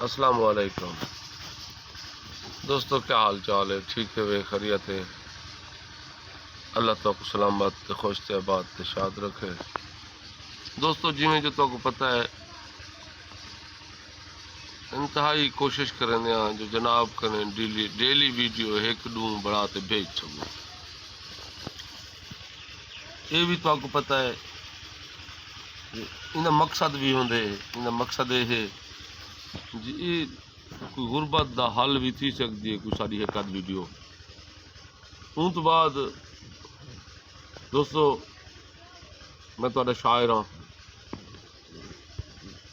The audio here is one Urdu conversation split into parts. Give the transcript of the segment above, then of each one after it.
السلام علیکم دوستو، کیا حال چال ہے؟ ٹھیک ہے؟ خیریت ہے؟ اللہ تو کو سلامت خوش تے آباد تے شاد رکھے۔ دوستو، جی میں جو تو کو پتہ ہے انتہائی کوشش کریں جو جناب کریں ڈیلی ویڈیو ایک ڈوں بڑھا تے بھیج سکو۔ یہ بھی تو کو پتہ ہے ان مقصد بھی ہوندے، ان مقصد یہ ہے جی کوئی غربت دا حل بھی تھی سکتی ہے کوئی ساری ایک آدھ ویڈیو۔ ان تو بعد دوستو میں تو شاعر ہاں،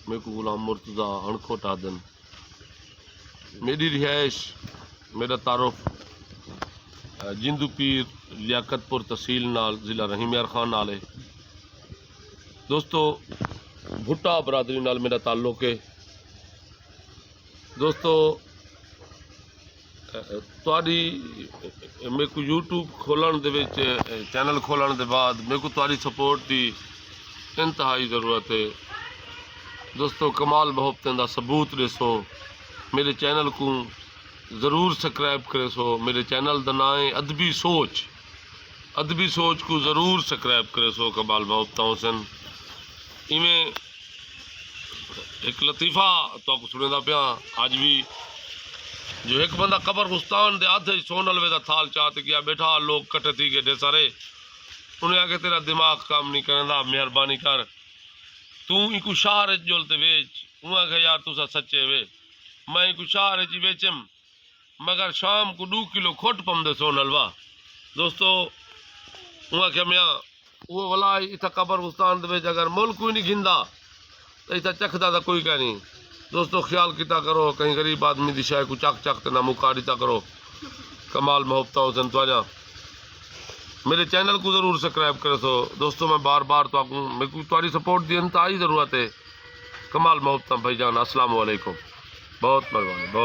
میرے کو غلام مرتضیٰ اڑکھوٹ آدن، میری رہائش میرا تعارف جندو پیر لیاقت پور تحصیل نال ضلع رحیم یار خان نال ہے۔ دوستو بھٹا برادری نال میرا تعلق ہے۔ دوستو تاری میرے کو یوٹیوب کھولن دے وچ چینل کھولن دے بعد میرے کو تاری سپورٹ دی انتہائی ضرورت ہے۔ دوستو کمال محبتیں دا ثبوت دے سو، میرے چینل کو ضرور سبسکرائب کرے سو۔ میرے چینل دا نام ہے ادبی سوچ، ادبی سوچ کو ضرور سبسکرائب کرے سو کمال محبتاں حسن۔ ایویں ایک لطیفہ تو کو سنے دا پیا آج بھی، جو ایک بندہ قبرستان دے آدھے سون الوے دا تھال چاہتے گیا بیٹھا، لوگ کٹے تھی گئے ڈے سارے، انہیں آگے تیرا دماغ کام نہیں کرنا، مہربانی کر تو ایک شہر جولتے ویچ۔ انہیں آگے یار تو سا سچے وے، میں ایک شہر جی بیچم مگر شام کو 2 کلو کھوٹ پم دے سون الوا۔ دوستو انہیں آگے میاں وہ ولائی اتھا قبرستان دے ویچ اگر ملک کوئی نہیں گھندا تو اتھا چکھدا دا کوئی کہ نہیں۔ دوستو خیال کیتا کرو، کہیں غریب آدمی دی شاہ کو چک چکتے نہ مکاریتا کرو۔ کمال محبتہ حسن تو آجا میرے چینل کو ضرور سبسکرائب کرے سو۔ دوستو میں بار بار تو آگوں میرے کو تاری سپورٹ دی انتہائی ضرورت ہے۔ کمال محبتہ بھائی جان، السلام علیکم، بہت مہربانی۔